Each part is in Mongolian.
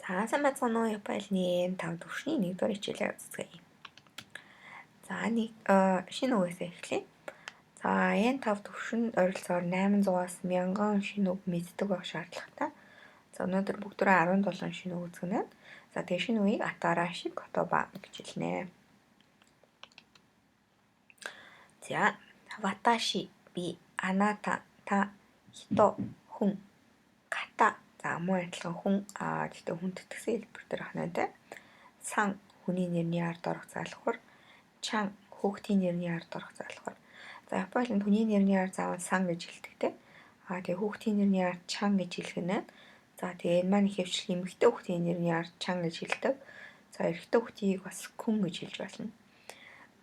За сайн байцгаана уу Японы 5 төвшний 1-р хичээлээ үздэцгээе. За шинэ үгээс эхлэе. За N5 төвшөнд ойролцоогоор 800-аас 1000 шинэ үг мэддэг байх шаардлагатай. За өнөөдөр бүгдөө 17 шинэ үг үзгэнэ. За тэгээ шинэ үгийг атараshi котоба гэж хэлнэ. За ваташи би, аната та, хито хүн, ката за муу адилхан хүн гэхдээ хүн тэтгсэн хэлбэр дээр ханаатай. Сан хүний нэрний ард орох залхуур, чан хүүхдийн нэрний ард орох залхуур. За Японд хүний нэрний ард заавал сан гэж хэлдэг те. Тэгээ хүүхдийн нэрний ард чан гэж хэлэх нь. За тэгээ энэ маань ихэвчлэн эмэгтэй хүүхдийн нэрний ард чан гэж хэлдэг. За эрэгтэй хүүхдийг бас күн гэж хэлж болно.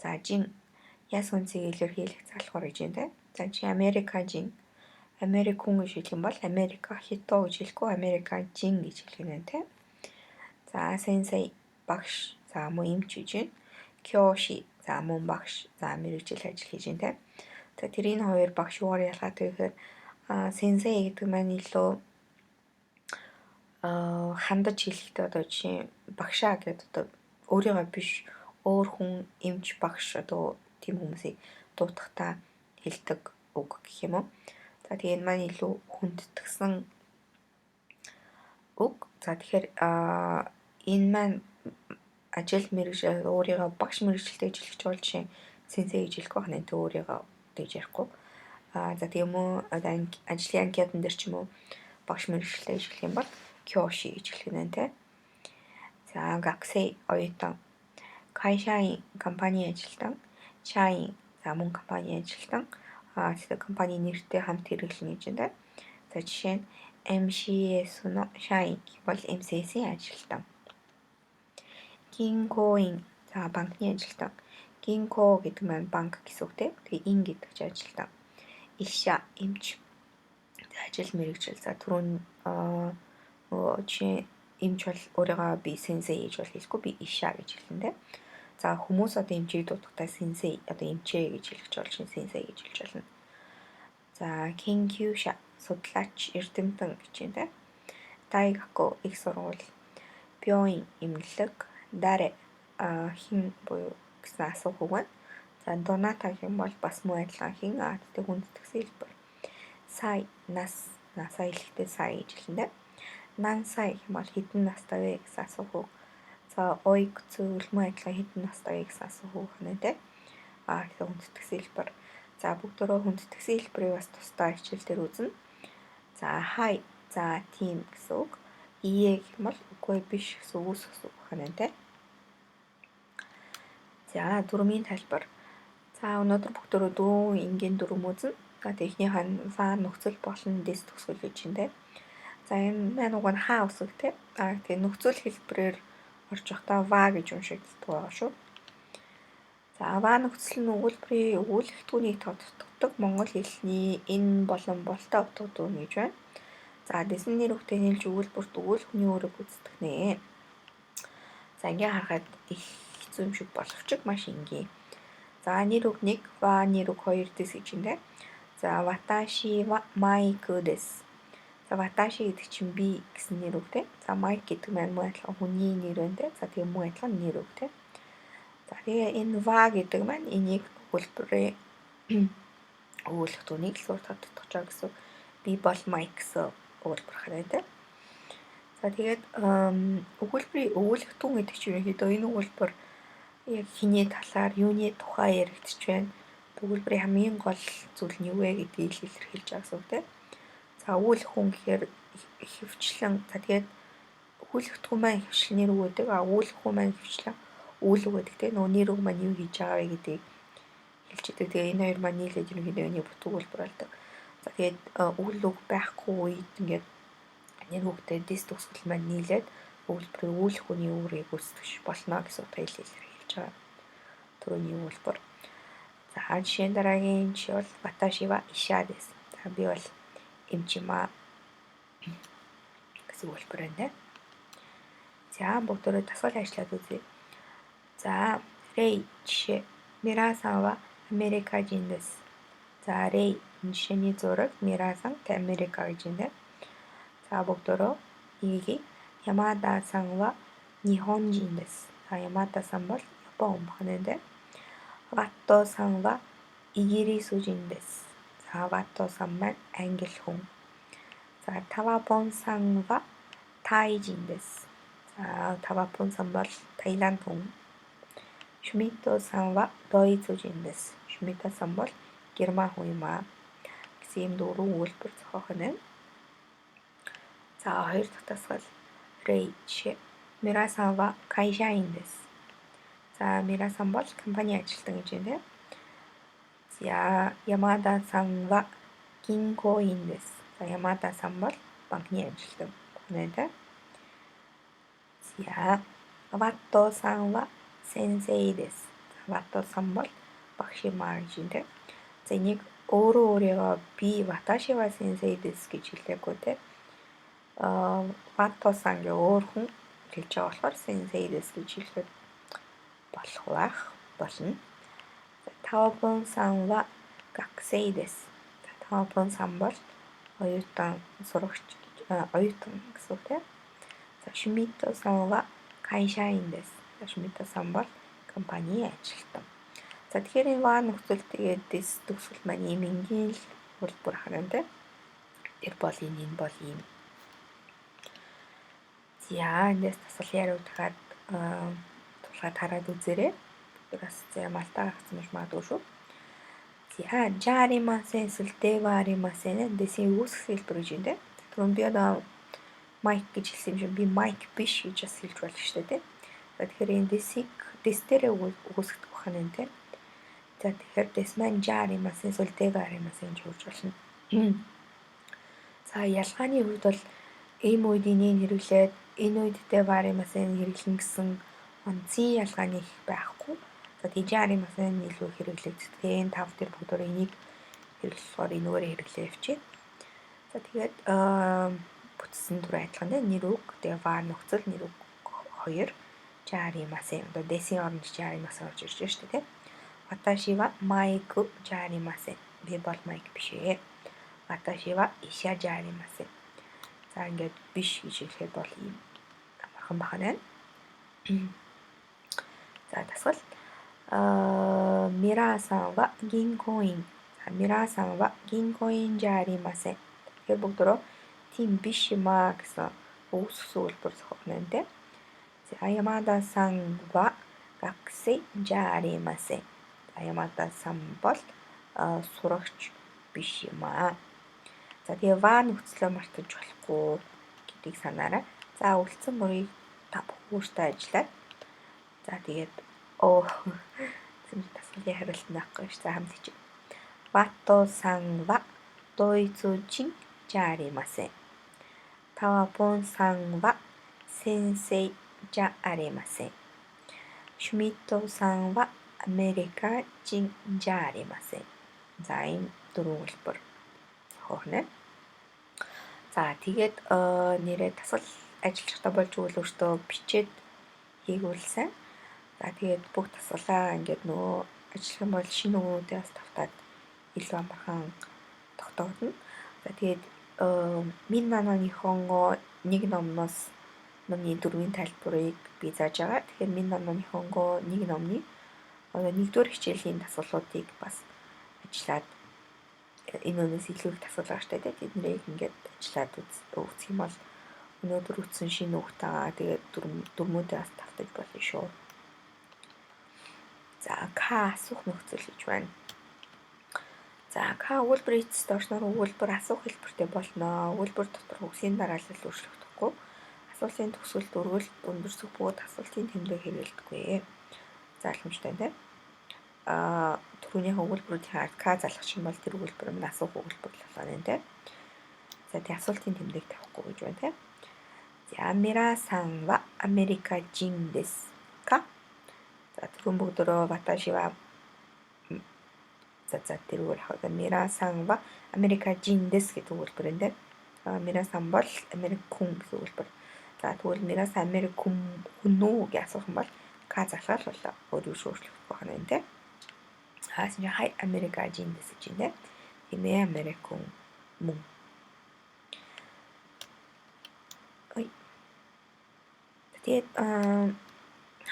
За жин яс хүнсийг илэрхийлэх залхуур гэж юм те. За чи Америка жин Америк хүн гэж хэлэх юм бол Америка хито гэж хэлэхгүй Америка жин гэж хэлэх нь те. За сенсей багш за мөн эмч гэж байна. Кёши за мөн багш за мэргэжил ажил хийж байна те. За тэрийн хоёр багш юугаар ялгаатай гэхээр сенсей гэдэг маань илүү хандаж хэлэхдээ одоо жишээ багшаа гэдэг одоо өөрийгөө биш өөр хүн эмч багш одоо тийм хүмүүсийг дуудахтаа хэлдэг үг гэх юм уу. За тэгээ энэ маань илүү хүндэтгсэн үг. За тэгэхээр энэ маань ажил мэргэжил өөрийгөө багш мэргэжилтэй гэж хэлж байгаа жишээ сенсей гэж хэлэх байна. Тэ өөрийгөө гэж ярихгүй. За тийм үү ажлын анкетан дээр ч юм уу багш мэргэжилтэй гэж хэлэх юм бол кёши гэж хэлэх нь тэ. За гаксей оюутан, кайшаин компани ажилтан, шаин за мөн компани ажилтан тэгээд компани нэртэй хамт хэрэглэнэ гэж байна. За жишээ нь MCS нь шаин бол MCS-ийн ажилтан. Гинкоин за банкны ажилтан. Гинко гэдэг маань банк гэсэн үг тийм. Тэгээ ин гэдэг чинь ажилтан. Иша эмч. За ажил мэргэжил. За түрүүн чи эмч бол өөрийгөө би сенсей гэж бол хэлэхгүй би иша гэж хэлнэ тийм. За хүмүүс одоо эмчийг дуудахтаа сенсей одоо эмчээ гэж хэлж болж сенсей гэж хэлж болно. За кинкюша судлаач эрдэмтэн гэж юм тийм. Дайгаку их сургууль. Бёин эмнэлэг. Дарэ хин буюу гэсэн асуух үг байна. За доната гэх юм бол бас муу адилхан хин гэдэг хүндэтгсэн хэлбэр. Сай нас насаа хэлэхдээ сай гэж хэлнэ. Нансай гэх юм бол хэдэн настай вэ гэсэн асуух үг. За ойг зүйл муу адилхан хэдэн настай вэ гэсэн асуух үг байна те. Тэгэхээр хүндэтгсэн хэлбэр. За бүгдөө хүндэтгсэн хэлбэрийг бас тусдаа хичээл дээр үзнэ. За хай за тийм гэсэн үг. Ие гэх юм бол үгүй биш гэсэн үгс гэсэн үг байна те. За дөрмийн тайлбар. За өнөөдөр бүгдөө дөрвөн энгийн дүрм үзнэ. За технийх нь фа нөхцөл болон дэс төгсгөл гэж юм те. За энэ маань уг нь хаа үсэг те. Тэгээ нөхцөл хэлбэрээр орж явахдаа ва гэж уншигддаг байгаа шүү. За ва нөхцөл нь өгүүлбэрийн өгүүлэгтүүнийг тодтогдог монгол хэлний энэ болон болтой утгууд гэж байна. За дэсэн нэр үгтэй нийлж өгүүлбэрт өгүүлбэрний үүрэг гүйцэтгэх нэ. За ингээ харахад их хэцүү юм шиг болох ч маш энгийн. За нэр үг 1, ва нэр үг 2 дэс гэж юм дээ. За ваташи ва майку дэс. За ваташи гэдэг чинь би гэсэн нэр үг те. За майк гэдэг маань муу адилхан хүний нэр байна те. За тэгээ муу адилхан нэр үг те. За тэгээ энэ ва гэдэг маань энийг өгүүлбэрээ өгүүлэгтүүнийг л суурь тодтогч байгаа гэсэн. Би бол майк гэсэн өгүүлбэр хараа те. За тэгээд өгүүлбэрийн өгүүлэгтүүн гэдэг чинь ерөнхийдөө энэ өгүүлбэр яг хиний талаар юуны тухай яригдчих байна. Өгүүлбэрийн хамгийн гол зүйл нь юу вэ гэдгийг илэрхийлж байгаа гэсэн үг тийм. За өгүүлэхүүн гэхээр ихэвчлэн за тэгээд өгүүлэгтүүн маань ихэвчлэн нэр үг гэдэг. Өгүүлэхүүн маань ихэвчлэн үйл үг гэдэг тийм. Нөгөө нэр үг маань юу хийж байгаа вэ гэдгийг хэлж идэг. Тэгээ энэ хоёр маань нийлээд ерөнхийдөө энэ бүт өгүүлбэр болдог. За тэгээд үйл үг байхгүй үед ингээд нэр үгтэй дэс төгсгөл маань нийлээд өгүүлбэрийн өгүүлэхүүний үүргийг гүйцэтгэж болно гэсэн утгаар илэрхийлж байгаа. Түрүүний өгүүлбэр. За жишээ дараагийн жишээ бол ваташи ва иша дэс. За би бол эмч юм аа гэсэн өгүүлбэр байна. За бүгдөө дасгал ажиллаад үзье. За рей жишээ. Мирасан ва Америкажин дэс. За рей жишээний зураг Мирасан тэ Америка гэж юм дээ. За бүгдөө эгийг 山田さんは日本人です。山田さんは일본 하는데 와터さんはイギリス人です。와터さんは앵글 хүн. 타와본さんはタイ人です。타와본さんはタイランド. 슈미터さんはドイツ人です. 슈미터さんはгерман хүн юм аа. гэсэн ийм дөрвөн үйлдвэр зохиох нь. За хоёр дахь дасгал Рэй жишээ. Мираさんは会社員です. За Мираさんбол компани ажилтан гэж байна те. За Ямадаさんは銀行員です. За Ямадаさんбол банкны ажилтан байна те. За Ваттоさんは先生です. Ваттоさんбол багш юм аа гэж байна те. За энийг өөрөө өөрийгөө би Ваташи ва сенсей дэс гэж хэлээгүй те. Ватто сан гэ өөр хүн хэлж байгаа болохоор сенсей дэс гэж хэлэхэд болно. Таобон сан ва гаксей дэс. Таобон сан бол оюутан сурагч оюутан гэсэн үг те. За Шумито сан ва кайшаин дэс. Шумито сан бол компани ажилтан. За тэгэхээр энэ ваа нөхцөл тэгээд дэс төгсгөл маань ийм энгийн л хөлбөр харна те. Тэр бол энэ бол ийм. За эндээс тасал яриуд дахиад тулгаад хараад үзээрэй. Бас зэрэг малтаа гаргасан гэж магадгүй шүү. За жааримасен эсвэл дэваримасен дэсийн үүсэх хэлбэр гэж юм те. Тэгвэл би одоо майк гэж хэлсэн юм шиг би майк биш гэж бас хэлж болно шүү дээ. За тэгэхээр энэ дэстерээ үүсгэх бахна энэ те. За тэгэхээр дэс маань жааримасен эсвэл дэваримасен гэж хэлж болно. За ялгааны хувьд бол ийм үед энийг хэрэглээд энэ үед дэваримасен хэрэглэн гэсэн онцгийн ялгааны их байхгүй. За жааримасен илүү хэрэглэгддэг. Энэ тав дээр бүгд энийг хэрэглэхээр энэгээр хэрэглээ явчих. За тэгээд бүтсэн түр адилхан дээ. Нэр үг, дэва нөхцөл нэр үг 2 жааримасен. Одоо дэсийн оронд жааримасен орж ирж байна шүү дээ. Ваташи ва майк жааримасен. Би бол майк биш ээ. Ваташи ва иша жааримасен. За ингээд биш гэж хэлэхэд бол ийм амархан бахана. За дасгал Мира-сан ва гинкоин. Мира-сан ва гинкоин жааримасен. Тэгэхээр бүгдөө тийм биш юм аа гэсэн үүсэх үйлдвэр зохиох нь те. За Ямада-сан ва гаксей жааримасен. Ямада-сан бол сурагч биш юм аа. За тэгээ ва нөхцлөө мартаж болохгүй гэдгийг санаарай. За үлдсэн мөрийг та бүхүүртэй ажиллаад. За тэгээд тасгалын хариулт нахгүй ш. За хамт хичээ. Ватто сан ва доицужин жааримасен. Таобон сан ва сенсей жааримасен. Шумито сан ва америкажин жааримасен. За ийм дөрвөн хэлбэр хөрнө. За тэгээд нэрээ тасгал ажиллахдаа болж өгвөл өөртөө бичээд хийгүүлсэн. За тэгээд бүх тасгалаа ингээд нөгөө ажиллах юм бол шинэ өгөөдөө бас тавтаад илүү амархан тогтоодно. За тэгээд Миннано нихонго нэг номноос номны дөрвийн тайлбарыг би зааж байгаа. Тэгэхээр Миннано нихонго нэг номны нэгдүгээр хичээлийн тасгалуудыг бас ажиллаад энэ өнөөс илүү их тасгал байгаа штэ. Тэднийг ингээд ажиллаад үзэх юм бол өнөөдөр үтсэн шинэ үгтайгаа тэгээд дөрмүүдээ бас тавтаж болно шүү. За К асуух нөхцөл гэж байна. За К өгүүлбэр эцэст орсноор өгүүлбэр асуух хэлбэртэй болно. Өгүүлбэр дотор үгсийн дараалал өөрчлөгдөхгүй. Асуултын төгсгөлд өргөлт өндөрсөх бөгөөд асуултын тэмдэг хэрэглэдэггүй. Залхамжтай тийм. Түрүүний өгүүлбэрүүдийн ард К залгах юм бол тэр өгүүлбэр нь асуух өгүүлбэр болгоно тийм. За тий асуултын тэмдэг тавихгүй гэж байна тийм. За Мира-сан ва америкажин дэс ка? За түрүүн бүгдөө ваташи ва за тэрүүгээр хаваа Мира-сан ва америкажин дэс гэдэг өгүүлбэр энэ. Мира-сан бол Америк хүн гэсэн өгүүлбэр. За тэгвэл Мира-сан Америк хүн үү гэж асуух юм бол К залгах болоо өөр юу өөрчлөх байна энэ тийм. Хаас нь хай америкажин дэс гэж байна. Хэмээ Америк хүн мөн. Тэгээд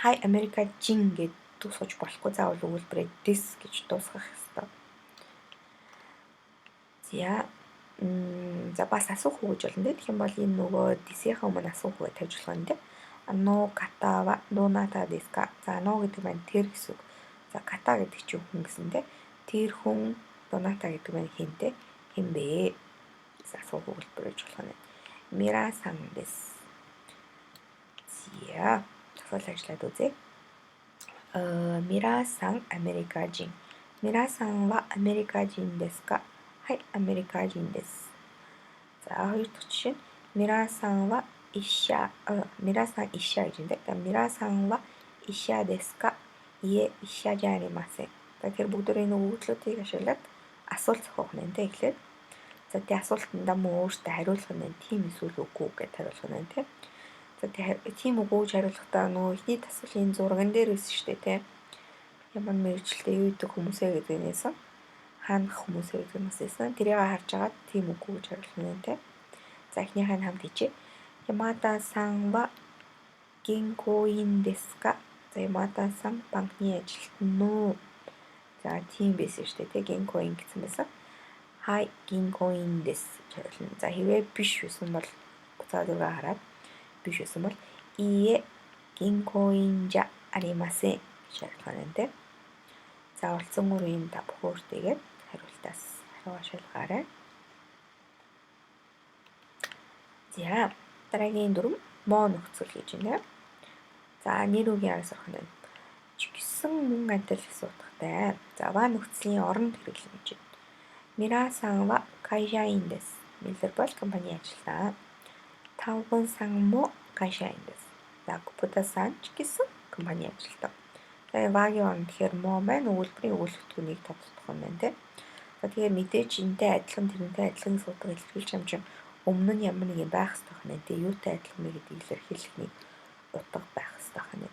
Hi America Jin гэд дуусгаж болохгүй, заавал өгүүлбэрээ this гэж дуусгах ёстой. За бас асуух уу гэж болно. Тэгэх юм бол энэ нөгөө this-ийнхаа өмнө асуух уу тавьж болох юм дээ. Но ката ва доната desu ka. За но гэдэг маань тэр гэсэн үг. За ката гэдэг чинь хүн гэсэндээ тэр хүн доната гэдэг маань хинтэй хин бэ? Асуух өгүүлбэр гэж болох юм. Мирасан desu. За асуулт ажиллаад үзье. Мирасан Америкажин. Мирасан ва Америкажин desu ka? Хай Америкажин desu. За хоёр дахь жишээ. Мирасан ва ища. Мирасан ища гэж юм дээ. Мирасан ва ища desu ka? Ие ищаじゃありません. Тэгэхээр бүгдөө энэ өгүүлбэрүүдийг ашиглаад асуулт зохиох нь тэ эхлээд. За тий асуултандаа мөн өөртөө хариулах нь тийм эсвэл үгүй гэж хариулах нь тэ. За тийм үгүй гэж хариулахдаа нөгөө ихний асуулын зурган дээр байсан шүү дээ тэ. Ямар мэрэгчлээ юу гэдэг хүмүүсээ гэдэг нээсэн. Хаанах хүмүүсээ гэдэг нас байсан. Тэрийг харж агаад тийм үгүй гэж хариулах нь тэ. За эхнийхээ хамт хийчээ. Ямада-сан ва гинкоин desu ka? За Ямада-сан банкны ажилтан уу? За тийм байсан шүү дээ. Гинкоин гэсэн байсан. Хай гинкоин desu гэж хариулна. За хэрвээ биш байсан бол буцаа дөрөв хараад биш байсан бол ие гинкоинじゃありませんгэж хариулах нь тэ. За олцсон үрийн та бүхөртэйгээд хариултаас хариугаа шалгаарай. За дараагийн дүрм мо нөхцөл гэж байна. За нэр үгийн араас орох нь ч гэсэн мөн адил асуудахтай. За ва нөхцөлийн оронд хэрэглэн гэж байна. Мирасан ва кайшаин desu. Миллер бол компани ажилтан. Тавгун-сан мо кайшаин desu. За Купута-сан ч гэсэн компани ажилтан. За вагийн оронд тэгэхээр мо маань өгүүлбэрийн өгүүлбэртгүүнийг тодтогдох юм байна те. За тэгэхээр мэдээж энэтэй адилхан тэрнтэй адилхан асуудаг илэрхийлж юм чинь өмнө нь ямар нэг юм байх хэрэгтэй байна те. Юутай адилхан бэ гэдэг илэрхийлэх нэг утга байх хэрэгтэй байна.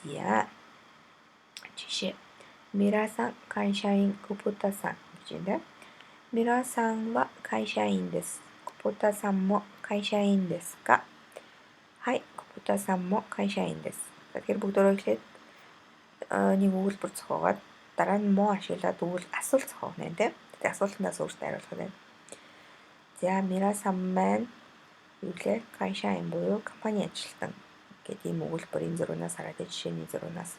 За жишээ. Мирасан кайшаин Купута-сан гэж байна. Мирасан ва кайшаин desu. Купута-сан мо кайшаин desu ka? Хай Купута-сан мо кайшаин desu. Тэгэхээр бүгдөө ихлээд нэг өгүүлбэр зохиогоод дараа нь мо ашиглаад асуулт зохиох нь тийм. Тэгээд асуултандаас өөртөө хариулах нь. За Мирасан маань юулээ кайшаин буюу компани ажилтан гэдэг ийм өгүүлбэрийн зургаас хараад жишээний зургаас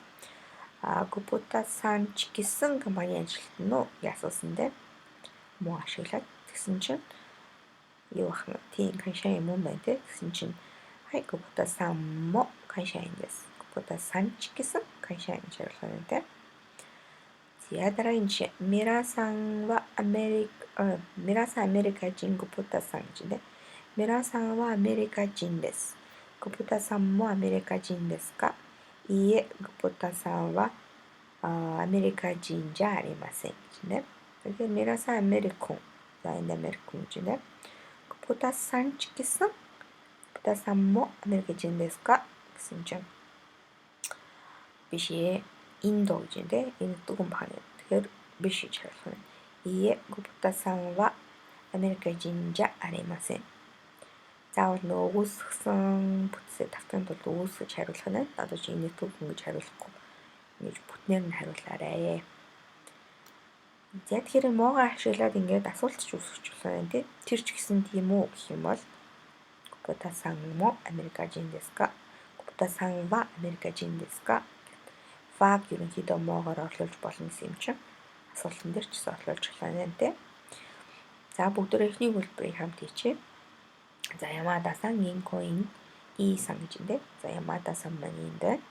Купута-сан ч гэсэн компани ажилтан уу гэж асуусан тийм. Мо ашиглаад тэгсэн чинь юу ах нь тийм кайшаин юм байна тийм. Тэгсэн чинь хай Купута-сан мо кайшаин desu. Купута-сан ч гэсэн кайшаин гэж хариулах нь тийм. За дараагийн жишээ. Мирасан Америкажин Купута-сан гэж байна. Мирасан ва Америкажин desu. Купута-сан мо Америкажин desu ka? Ие Купута-сан ва Америкажинじゃありませんгэж байна. Тэгэхээр Мирасан Америкун. За энд Америкун гэж байна. Купута-сан ч гэсэн Купута-сан мо Америкажин desu ka? Гэсэн чинь биш ээ. Индо гэж байна. Энэ дүгэн бахна. Тэгэхээр биш гэж хариулах нь. Ие Купута-сан ва Америкажинじゃありません. Заавал нөгөө үүсгэсэн бүтцээ тавтан тулд үүсгэж хариулах нь. Одоо чи энэ дүгэн гэж хариулахгүй. Ингэж бүтнээр нь хариулаарай. За тэгэхээр моогоо ашиглаад ингээд асуулт ч үүсгэж болно тийм. Тэр ч гэсэн тийм үү гэх юм бол Купута-сан мо Америкажин desu ka? Купута-сан ва Америкажин desu ka? Ваг ерөнхийдөө моогоор орлуулж болно гэсэн юм чинь асуултан дээр ч гэсэн орлуулж байна тийм. За бүгдөө эхний хөлбөрийг хамт хийчээ. За Ямада-сан гинкоин И-сан гэж юм дээ. За Ямада-сан маань энд байна.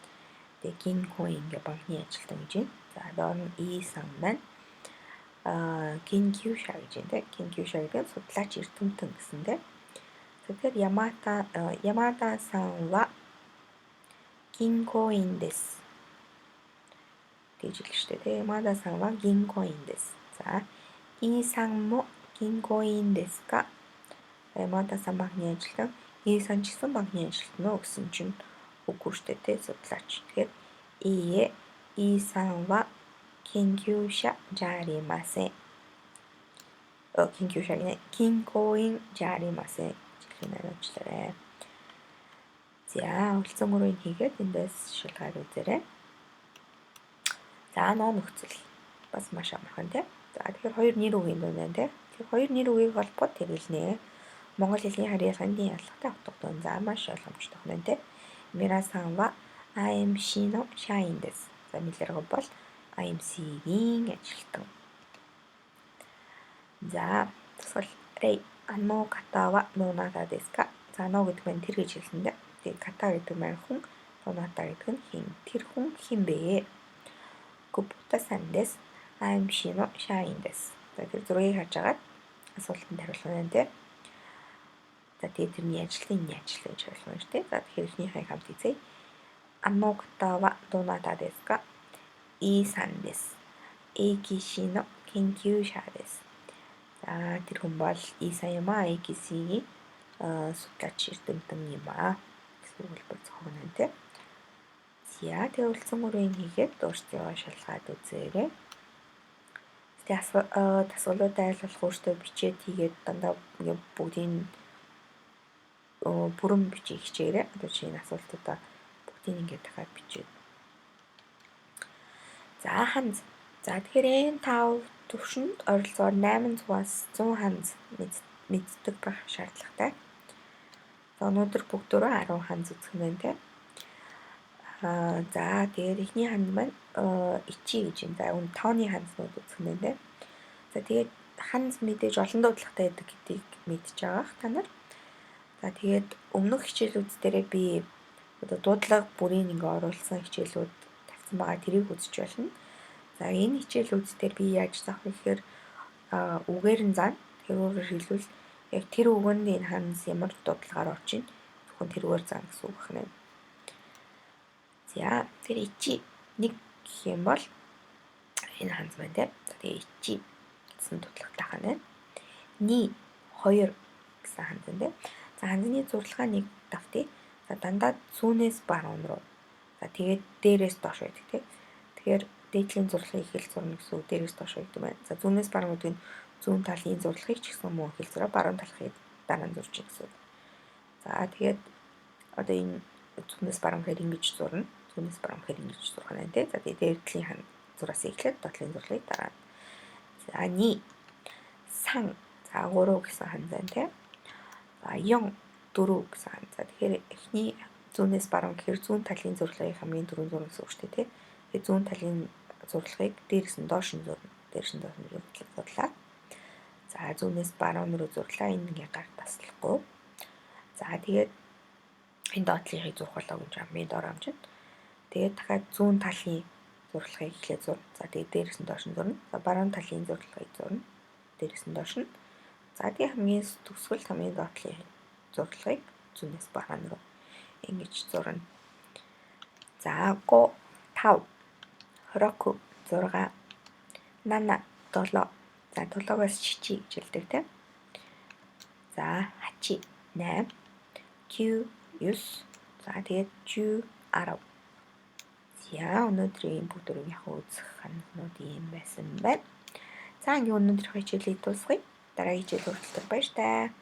Тэгээ гинкоин гэх банкны ажилтан гэж байна. За доор нь И-сан маань гинкюша гэж юм дээ. Гинкюша гэдэг нь судлаач эрдэмтэн гэсэн дээ. Тэгэхээр Ямада-сан ва гинкоин desu гэж хэлж штэ тийм. Ямада-сан ва гинкоин desu. За И-сан мо гинкоин desu ka? Ямада-сан банкны ажилтан, И-сан ч гэсэн банкны ажилтан уу гэсэн чинь үгүй штэ тийм судлаач. Тэгэхээр ие И-сан ва гинкюшаじゃありません. гинкюша гинкоинじゃありません. Жилийн ариучлаарай. За үлдсэн 3-ыг хийгээд эндээс шалгаад үзээрэй. За ноо нөхцөл бас маш амархан тий. За тэгэхээр хоёр нэр үг юм байна тий. Тэгэхээр хоёр нэр үгийг холбоод хэрэглэнэ. Монгол хэлний харьяалгын ялгатай утга тун. За маш ойлгомжтой байна тий. Мирасан ва IMCの社員です. За нэлэрэг бол IMC-ийн ажилтан. За тусгал рэй ано ката ва нуната desu ka. За но гэдэг нь тэр гэж хэлсэндээ. Тэгээд ката гэдэг нь хүн, нуната гэдэг нь хин. Тэр хүн хин бэ? Купута-сан desu. IMCの社員です. За тэр зургийг харж агаад асуултанд хариулах нь тий. За тэгээд тэрний ажлын ажил гэж хариулах нь тий. За тэгэхээр эхнийхээ хамт хийцгээе. Ано ката ва нуната desu ka? И-сан desu. Eikishi no kenkyūsha desu. За тэр хүн бол И-сан юм аа. Eikishi-гийн судлаач эрдэмтэн юм аа. гэсэн хэлбэр зохиогно тий. За тэгээ үлдсэн 3-ыг хийгээд өөрсдөө шалгаад үзээрэй. Тэгээ дасгалууд айлуулах өөртөө бичээд хийгээд дандаа ингээ бүгдийн бүрэн бичиг хичээгээрэй. Одоо чи энэ асуултуудаа бүгдийг ингээ дахиад бичээд. За ханз. За тэгэхээр энэ 5 төвшөнд ойролцоогоор 800-аас 100 ханз мэддэг байх шаардлагатай. За өнөөдөр бүгдөө 10 ханз үзэх нь байна тий. За тэгээд эхний ханз маань ичи гэж юм. За тооны ханзнууд үзэх нь байна тий. За тэгээд ханз мэдээж олон дуудлагатай байдаг гэдгийг мэдж байгаах та нар. За тэгээд өмнөх хичээлүүд дээрээ би одоо дуудлага бүрийн ингээ оруулсан хичээлүүд тавьсан байгаа, тэрийг үзэж болно. За энэ хичээлүүд дээр би яаж заах вэ гэхээр үгээр нь заана. Тэр өөрөөр хэлбэл яг тэр үгэнд энэ ханз ямар дуудлагаар орж ийн зөвхөн тэргээр заана гэсэн үг байна. За тэр ичи 1 гэх юм бол энэ ханз байна тий. За тэгээ ичи гэсэн дуудлагатай хань байна. Ни 2 гэсэн ханз байна тий. За ханзны зурлагаа нэг давтъя. За дандаа зүүнээс баруун руу. За тэгээд дээрээс доош байдаг тий. Тэгэхээр дээдлийн зурлагыг их хэл зурна гэсэн үг, дээрээс доош байдаг байна. За зүүнээс баруун гэдэг нь зүүн талын зурлагыг ч гэсэн мөн их хэл зураа, баруун талхыг дараа нь зурж гэсэн үг. За тэгээд одоо энэ зүүнээс баруун гэхээр ингэж зурна. Зүүнээс баруун гэхээр ингэж зурх нь тий. За тэгээд дээдлийн зураас эхлээд доотлын зурлагыг дараа нь. За ни сан за 3 гэсэн ханз байна тий. За 4 гэсэн ханз. За тэгэхээр эхний зүүнээс баруун гэхээр зүүн талын зурлагыг хамгийн түрүүнд зурна гэсэн үг шүү дээ тий. Тэгээд зүүн талын зурлагыг дээрээс нь доош нь зурна. Дээрээс нь доош нь зурлаа. За зүүнээс баруун руу зурлаа. Энэ ингээ гар таслахгүй. За тэгээд энэ доотлынхыг зурх болоо гэж амын доор амжина. Тэгээд дахиад зүүн талын зурлагыг эхлээд зурна. За тэгээд дээрээс нь доош нь зурна. За баруун талын зурлагыг зурна. Дээрээс нь доош нь. За тэгээд хамгийн төгсгөл хамгийн доотлын зурлагыг зүүнээс баруун руу ингэж зурна. За 5 6 6 8 7. За 7-оос чичи гэж хэлдэг тийм. За 8 8 9 9. За тэгээд 10 10. За өнөөдрийн бүгдөрийн үзэх хандлууд ийм байсан байна. За ингээ өнөөдрийн хичээлийг дуусгая. Дараагийн хичээл хүртэл баяр таа.